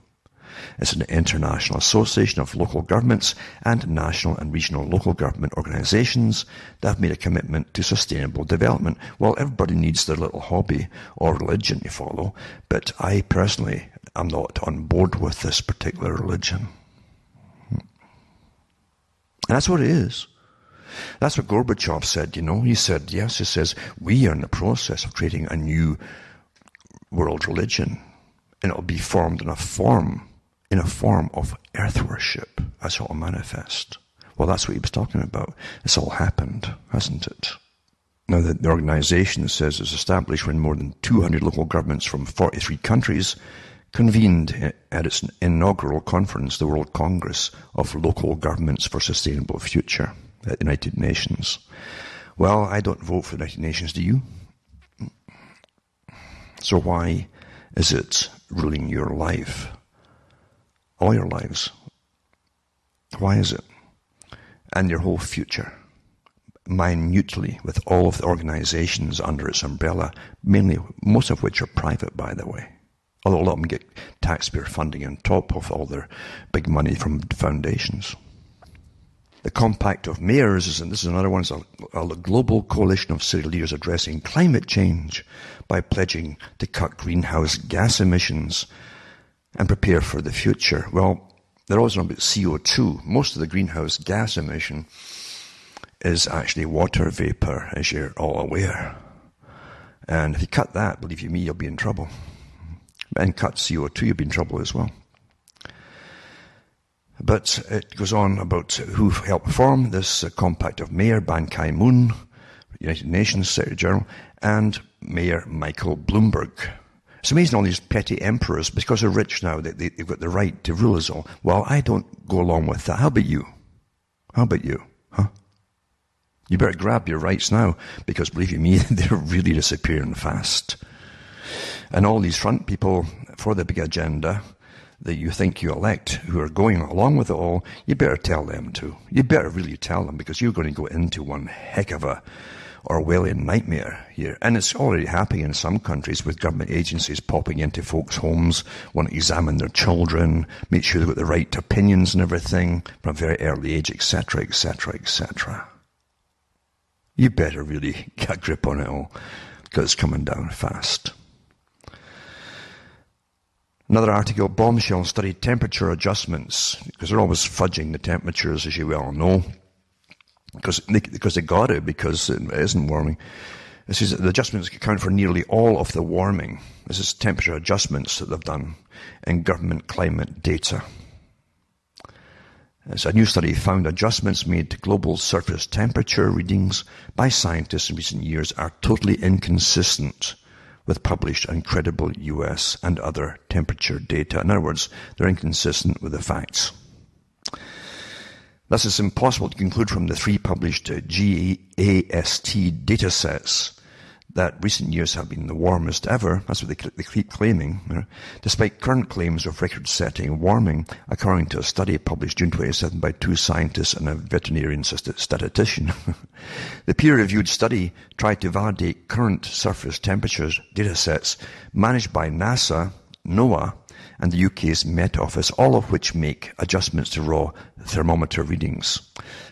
It's an international association of local governments and national and regional local government organizations that have made a commitment to sustainable development. Well, everybody needs their little hobby or religion to follow, but I personally am not on board with this particular religion. And that's what it is. That's what Gorbachev said, He said, yes, he says, we are in the process of creating a new world religion, and it'll be formed in a form of earth worship. That's how it'll manifest. Well, that's what he was talking about. It's all happened, hasn't it? Now, the organization says it's established when more than 200 local governments from 43 countries convened at its inaugural conference, the World Congress of Local Governments for Sustainable Future at the United Nations. Well, I don't vote for the United Nations, do you? So why is it ruling your life? All your lives. Why is it? And your whole future. Minutely, with all of the organizations under its umbrella, mainly, most of which are private, by the way. Although a lot of them get taxpayer funding on top of all their big money from foundations. The Compact of Mayors, and this is another one, is a global coalition of city leaders addressing climate change by pledging to cut greenhouse gas emissions and prepare for the future. Well, they're always talking about CO2. Most of the greenhouse gas emission is actually water vapor, as you're all aware. And if you cut that, believe you me, you'll be in trouble. And cut CO2, you'll be in trouble as well. But it goes on about who helped form this Compact of Mayor, Ban Ki-moon, United Nations Secretary General, and Mayor Michael Bloomberg. It's amazing all these petty emperors, because they're rich now, they've got the right to rule us all. Well, I don't go along with that. How about you? Huh? You better grab your rights now, because believe you me, they're really disappearing fast. And all these front people for the big agenda that you think you elect, who are going along with it all, you better tell them to. You better really tell them, because you're going to go into one heck of a Orwellian nightmare here. And it's already happening in some countries, with government agencies popping into folks' homes, want to examine their children, make sure they've got the right opinions and everything from a very early age, etc., etc., etc. You better really get a grip on it all, because it's coming down fast. Another article, bombshell study temperature adjustments, because they're always fudging the temperatures, as you well know, because they got it, because it isn't warming. It says that the adjustments account for nearly all of the warming. This is temperature adjustments that they've done in government climate data. So a new study found adjustments made to global surface temperature readings by scientists in recent years are totally inconsistent with published and credible US and other temperature data. In other words, they're inconsistent with the facts. Thus, it's impossible to conclude from the 3 published GAST data sets that recent years have been the warmest ever. That's what they keep claiming, despite current claims of record-setting warming, according to a study published June 27 by 2 scientists and a veterinarian statistician. The peer-reviewed study tried to validate current surface temperatures data sets managed by NASA, NOAA, and the UK's Met Office, all of which make adjustments to raw thermometer readings.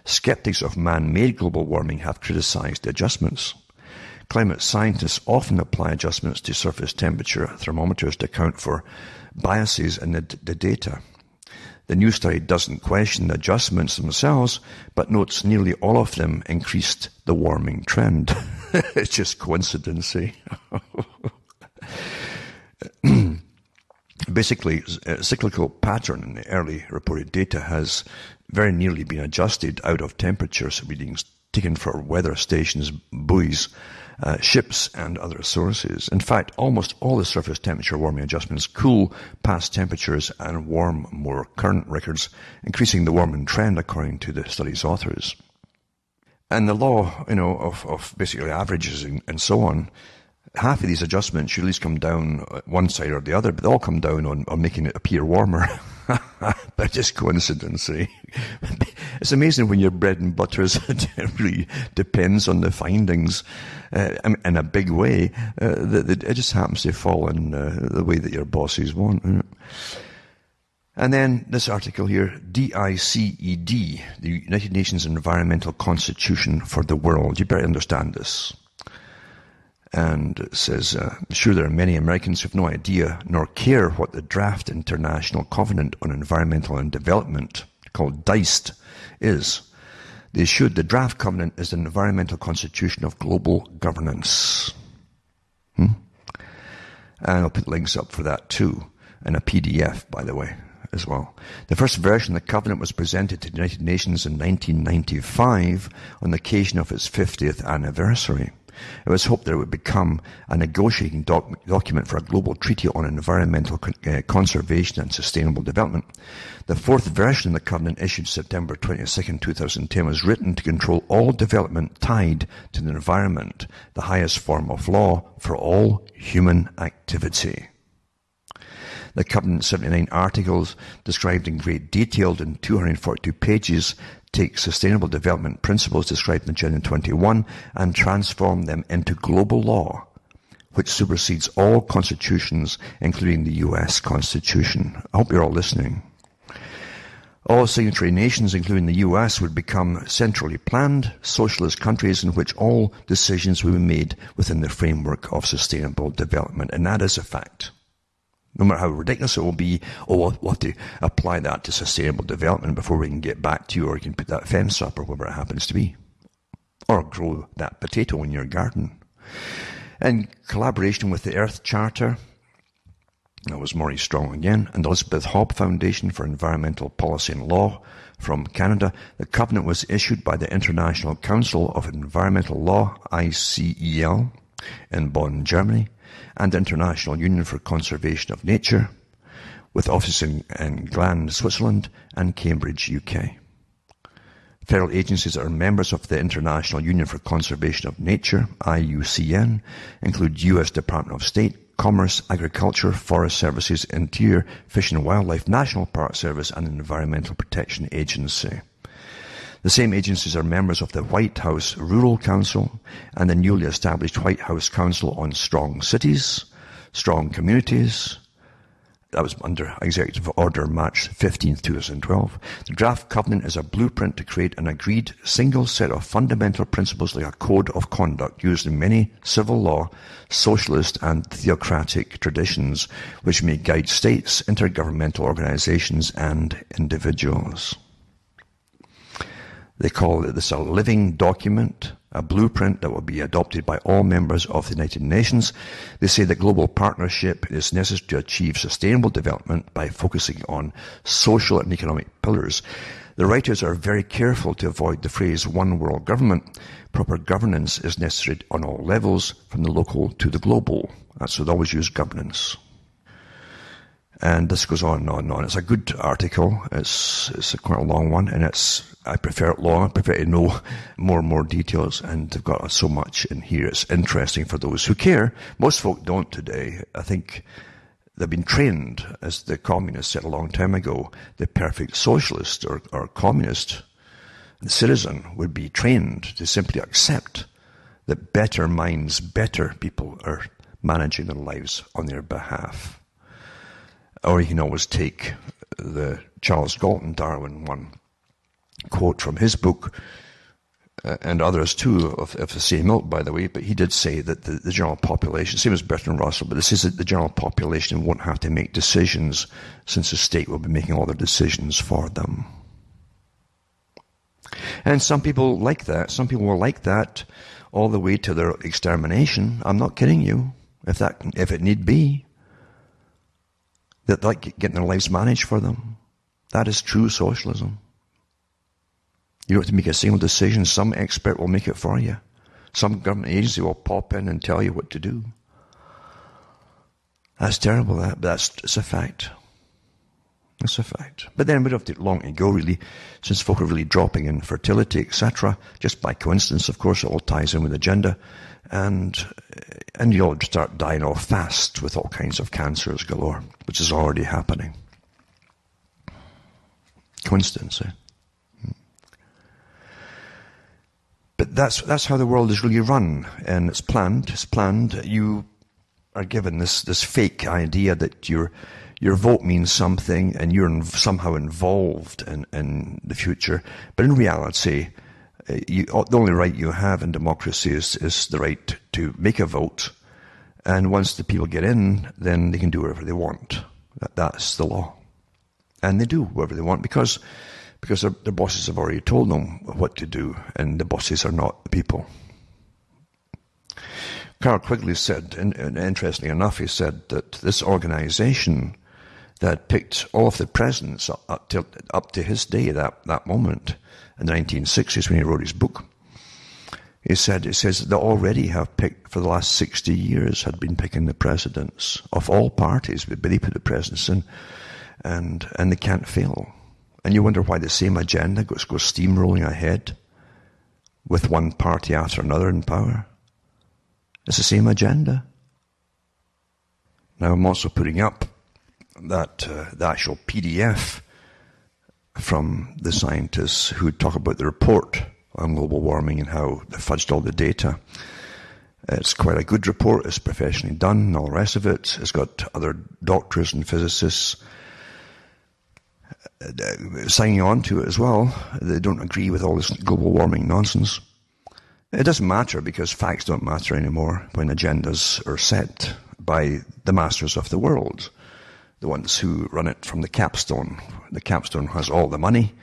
Skeptics of man-made global warming have criticised the adjustments. Climate scientists often apply adjustments to surface temperature thermometers to account for biases in the data. The new study doesn't question the adjustments themselves, but notes nearly all of them increased the warming trend. It's just coincidence, eh? Basically, a cyclical pattern in the early reported data has very nearly been adjusted out of temperature readings taken for weather stations, buoys, ships and other sources. In fact, almost all the surface temperature warming adjustments cool past temperatures and warm more current records, increasing the warming trend according to the study's authors. And the law, of basically averages and so on, half of these adjustments should at least come down one side or the other, but they all come down on making it appear warmer. But just coincidence, eh? It's amazing when your bread and butter really depends on the findings in a big way. It just happens to fall in the way that your bosses want. And then this article here, DICED, the United Nations Environmental Constitution for the World. You better understand this. And it says, sure, there are many Americans who have no idea nor care what the Draft International Covenant on Environmental and Development, called DICED, is. They should. The Draft Covenant is the Environmental Constitution of Global Governance. And I'll put links up for that too, and a PDF, by the way, as well. The first version of the Covenant was presented to the United Nations in 1995 on the occasion of its 50th anniversary. It was hoped that it would become a negotiating document for a global treaty on environmental conservation and sustainable development. The fourth version of the Covenant, issued September 22nd, 2010, was written to control all development tied to the environment, the highest form of law for all human activity. The Covenant 79 articles, described in great detail in 242 pages, take sustainable development principles described in Agenda 21 and transform them into global law, which supersedes all constitutions, including the US Constitution. I hope you're all listening. All signatory nations, including the US, would become centrally planned socialist countries in which all decisions will be made within the framework of sustainable development. And that is a fact. No matter how ridiculous it will be, we'll have to apply that to sustainable development before we can get back to you, or you can put that fence up, or whatever it happens to be. Or grow that potato in your garden. In collaboration with the Earth Charter, that was Maurice Strong again, and the Elizabeth Hobb Foundation for Environmental Policy and Law from Canada, the Covenant was issued by the International Council of Environmental Law, ICEL, in Bonn, Germany, and the International Union for Conservation of Nature, with offices in Gland, Switzerland, and Cambridge, UK. Federal agencies that are members of the International Union for Conservation of Nature, IUCN, include US Department of State, Commerce, Agriculture, Forest Services, Interior, Fish and Wildlife, National Park Service, and Environmental Protection Agency. The same agencies are members of the White House Rural Council and the newly established White House Council on Strong Cities, Strong Communities. That was under Executive Order March 15, 2012. The draft covenant is a blueprint to create an agreed single set of fundamental principles, like a code of conduct used in many civil law, socialist and theocratic traditions, which may guide states, intergovernmental organizations and individuals. They call this a living document, a blueprint that will be adopted by all members of the United Nations. They say that global partnership is necessary to achieve sustainable development by focusing on social and economic pillars. The writers are very careful to avoid the phrase one world government. Proper governance is necessary on all levels, from the local to the global. That's what they always use, governance. And this goes on and on and on. It's a good article. It's quite a long one, and I prefer it long. I prefer to know more and more details, and they've got so much in here. It's interesting for those who care. Most folk don't today. I think they've been trained, as the communists said a long time ago. The perfect socialist or communist citizen would be trained to simply accept that better minds, better people are managing their lives on their behalf. Or you can always take the Charles Galton Darwin one quote from his book, and others too, of the same ilk, by the way, but he did say that the general population, same as Bertrand Russell, but this is that the general population won't have to make decisions, since the state will be making all the decisions for them. And some people like that. Some people will like that all the way to their extermination. I'm not kidding you, if it need be. That like getting their lives managed for them. That is true socialism. You don't have to make a single decision. Some expert will make it for you. Some government agency will pop in and tell you what to do. That's terrible, but it's a fact. It's a fact. But then we don't have to long to go, really, since folk are really dropping in fertility, etc. Just by coincidence, of course, it all ties in with the agenda. And you'll start dying off fast with all kinds of cancers galore, which is already happening. Coincidence, eh? But that's how the world is really run, and it's planned. It's planned. You are given this fake idea that you're your vote means something and you're somehow involved in the future. But in reality, the only right you have in democracy is the right to make a vote. And once the people get in, then they can do whatever they want. That's the law. And they do whatever they want because their bosses have already told them what to do, and the bosses are not the people. Carl Quigley said, and interestingly enough, he said that this organization that picked all of the presidents up to his day, that moment, in the 1960s when he wrote his book, he says they already have picked, for the last 60 years, had been picking the presidents of all parties, but they put the presidents in, and they can't fail. And you wonder why the same agenda goes steamrolling ahead with one party after another in power. It's the same agenda. Now I'm also putting up that the actual PDF from the scientists who talk about the report on global warming and how they fudged all the data. It's quite a good report. It's professionally done and all the rest of it. It's got other doctors and physicists signing on to it as well. They don't agree with all this global warming nonsense. It doesn't matter because facts don't matter anymore when agendas are set by the masters of the world, the ones who run it from the capstone. The capstone has all the money,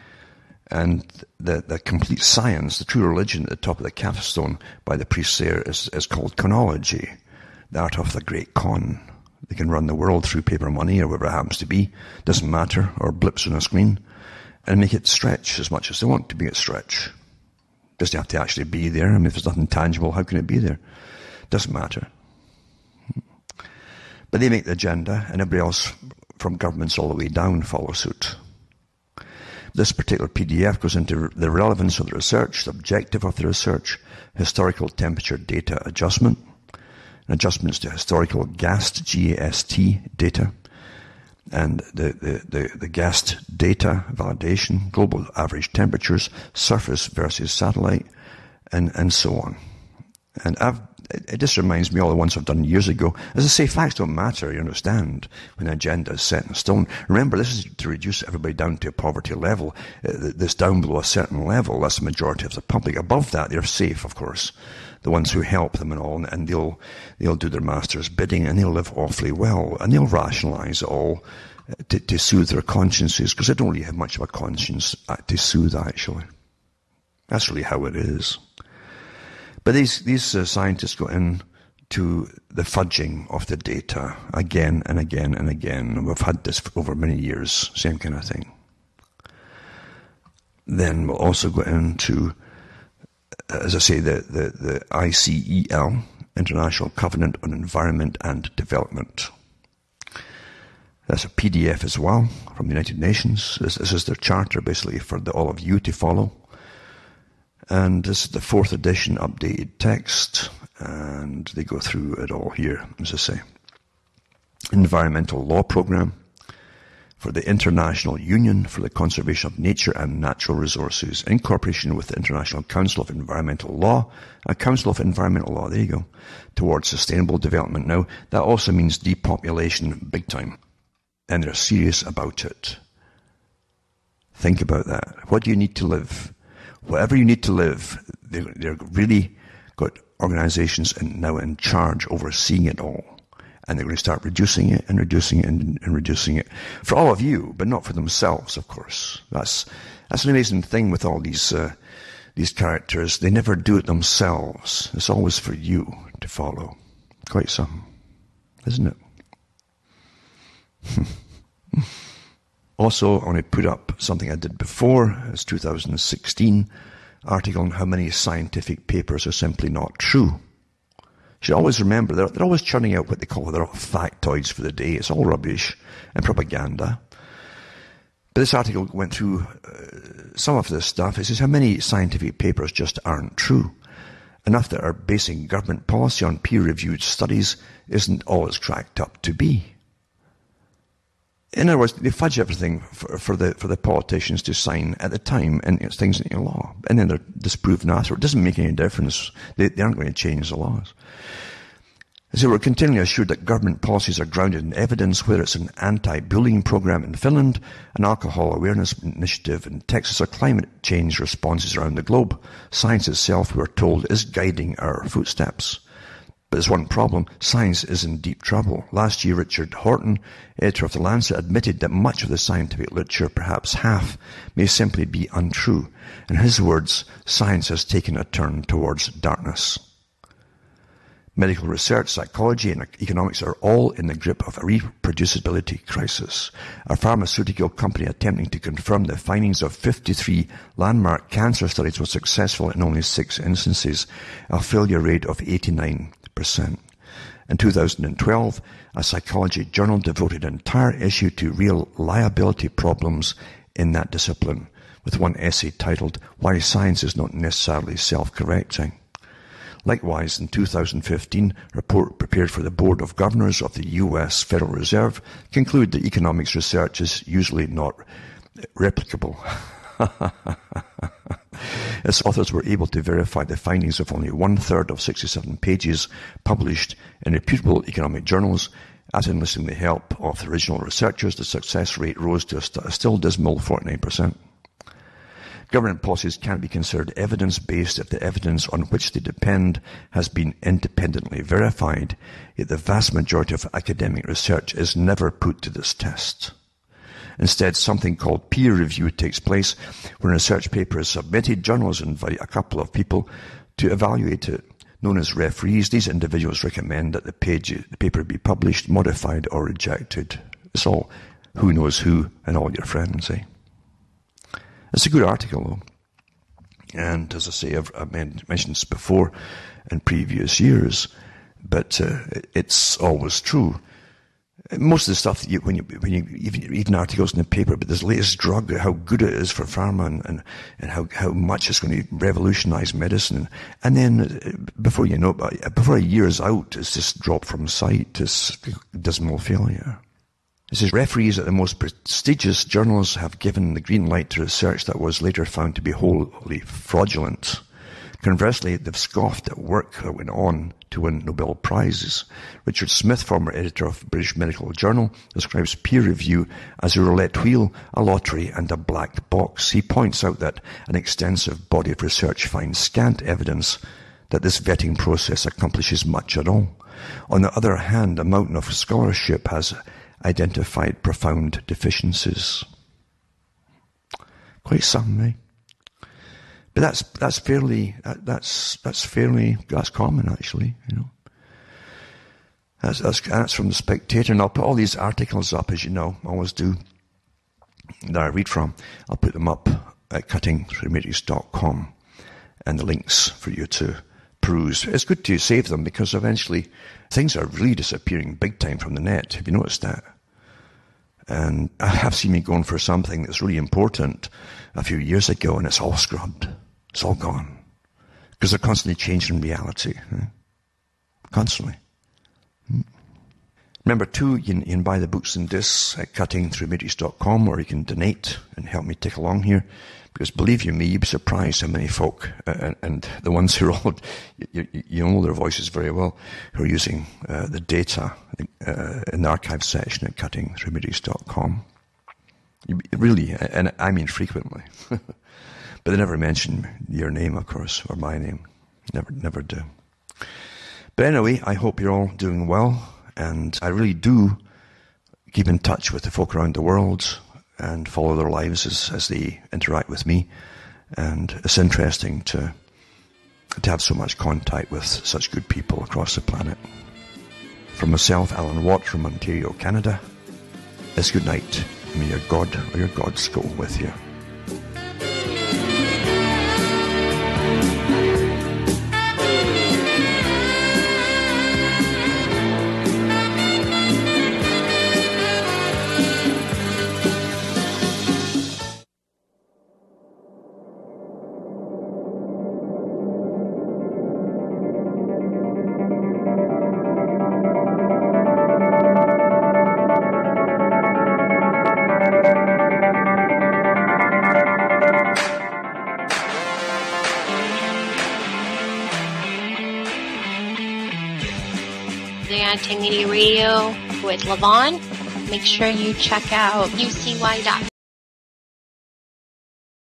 and the complete science, the true religion at the top of the capstone by the priests there is called conology, the art of the great con. They can run the world through paper money or whatever it happens to be, doesn't matter, or blips on a screen, and make it stretch as much as they want to make it stretch. Doesn't have to actually be there. I mean, if there's nothing tangible, how can it be there? Doesn't matter. But they make the agenda, and everybody else from governments all the way down follow suit. This particular PDF goes into the relevance of the research, the objective of the research, historical temperature data adjustment, adjustments to historical GAST, G-A-S-T data, and the GAST data validation, global average temperatures, surface versus satellite, and so on. And it just reminds me of all the ones I've done years ago. As I say, facts don't matter, you understand, when an agenda is set in stone. Remember, this is to reduce everybody down to a poverty level. This down below a certain level, that's the majority of the public. Above that, they're safe, of course. The ones who help them and all, and they'll do their master's bidding, and they'll live awfully well, and they'll rationalize it all to soothe their consciences, because they don't really have much of a conscience to soothe, actually. That's really how it is. But these scientists go into the fudging of the data again and again and again. We've had this for over many years, same kind of thing. Then we'll also go into, as I say, the ICEL, International Covenant on Environment and Development. That's a PDF as well from the United Nations. This is their charter, basically, for all of you to follow. And this is the 4th edition updated text, and they go through it all here, as I say. Environmental Law Program for the International Union for the Conservation of Nature and Natural Resources, in cooperation with the International Council of Environmental Law, a Council of Environmental Law, there you go, towards sustainable development. Now, that also means depopulation big time, and they're serious about it. Think about that. What do you need to live? Whatever you need to live, they're really got organizations now in charge, overseeing it all. And they're going to start reducing it and reducing it and reducing it. For all of you, but not for themselves, of course. That's an amazing thing with all these characters. They never do it themselves. It's always for you to follow. Quite some, isn't it? Also, I want to put up something I did before. It's 2016 article on how many scientific papers are simply not true. You should always remember, they're always churning out what they call their factoids for the day. It's all rubbish and propaganda. But this article went through some of this stuff. It says how many scientific papers just aren't true. Enough that are basing government policy on peer-reviewed studies isn't all it's cracked up to be. In other words, they fudge everything for the politicians to sign at the time, and it's things into law. And then they're disproven after. It doesn't make any difference. They aren't going to change the laws. So we're continually assured that government policies are grounded in evidence, whether it's an anti-bullying program in Finland, an alcohol awareness initiative in Texas, or climate change responses around the globe. Science itself, we're told, is guiding our footsteps. But there's one problem. Science is in deep trouble. Last year, Richard Horton, editor of The Lancet, admitted that much of the scientific literature, perhaps half, may simply be untrue. In his words, science has taken a turn towards darkness. Medical research, psychology, and economics are all in the grip of a reproducibility crisis. A pharmaceutical company attempting to confirm the findings of 53 landmark cancer studies was successful in only 6 instances, a failure rate of 89%. In 2012, a psychology journal devoted an entire issue to real liability problems in that discipline, with one essay titled, "Why Science is Not Necessarily Self-Correcting." Likewise, in 2015, a report prepared for the Board of Governors of the U.S. Federal Reserve concluded that economics research is usually not replicable. Its authors were able to verify the findings of only 1/3 of 67 pages published in reputable economic journals. As enlisting the help of the original researchers, the success rate rose to a still dismal 49%. Government policies can't be considered evidence-based if the evidence on which they depend has been independently verified, yet the vast majority of academic research is never put to this test. Instead, something called peer review takes place. When a research paper is submitted, journals invite a couple of people to evaluate it. Known as referees, these individuals recommend that the paper be published, modified, or rejected. It's all who knows who and all your friends, eh? It's a good article, though. And as I say, I've mentioned this before in previous years, but it's always true. Most of the stuff that when you even articles in the paper, but this latest drug, how good it is for pharma and how much it's going to revolutionize medicine, and then before you know it, before a year is out, it's just dropped from sight. It's dismal failure. It says referees at the most prestigious journals have given the green light to research that was later found to be wholly fraudulent. Conversely, they've scoffed at work that went on to win Nobel Prizes. Richard Smith, former editor of British Medical Journal, describes peer review as a roulette wheel, a lottery, and a black box. He points out that an extensive body of research finds scant evidence that this vetting process accomplishes much at all. On the other hand, a mountain of scholarship has identified profound deficiencies. Quite some, eh? But that's common, actually, you know. That's from the Spectator, and I'll put all these articles up, as you know, I always do, that I read from. I'll put them up at cuttingthroughmatrix.com, and the links for you to peruse. It's good to save them because eventually things are really disappearing big time from the net. Have you noticed that? And I have seen me going for something that's really important a few years ago, and it's all scrubbed. It's all gone. Because they're constantly changing reality. Constantly. Remember, too, you can buy the books and discs at cuttingthroughmatrix.com, or you can donate and help me tick along here. Because believe you me, you'd be surprised how many folk, and the ones who are all, you know their voices very well, who are using the data in the archive section at cuttingthroughmatrix.com. Really, and I mean frequently. But they never mention your name, of course, or my name. Never do. But anyway, I hope you're all doing well, and I really do keep in touch with the folk around the world and follow their lives as they interact with me. And it's interesting to have so much contact with such good people across the planet. From myself, Alan Watt from Ontario, Canada, it's good night. May your God or your gods go with you. the Anti-Media Radio with Levon. Make sure you check out ucy.com.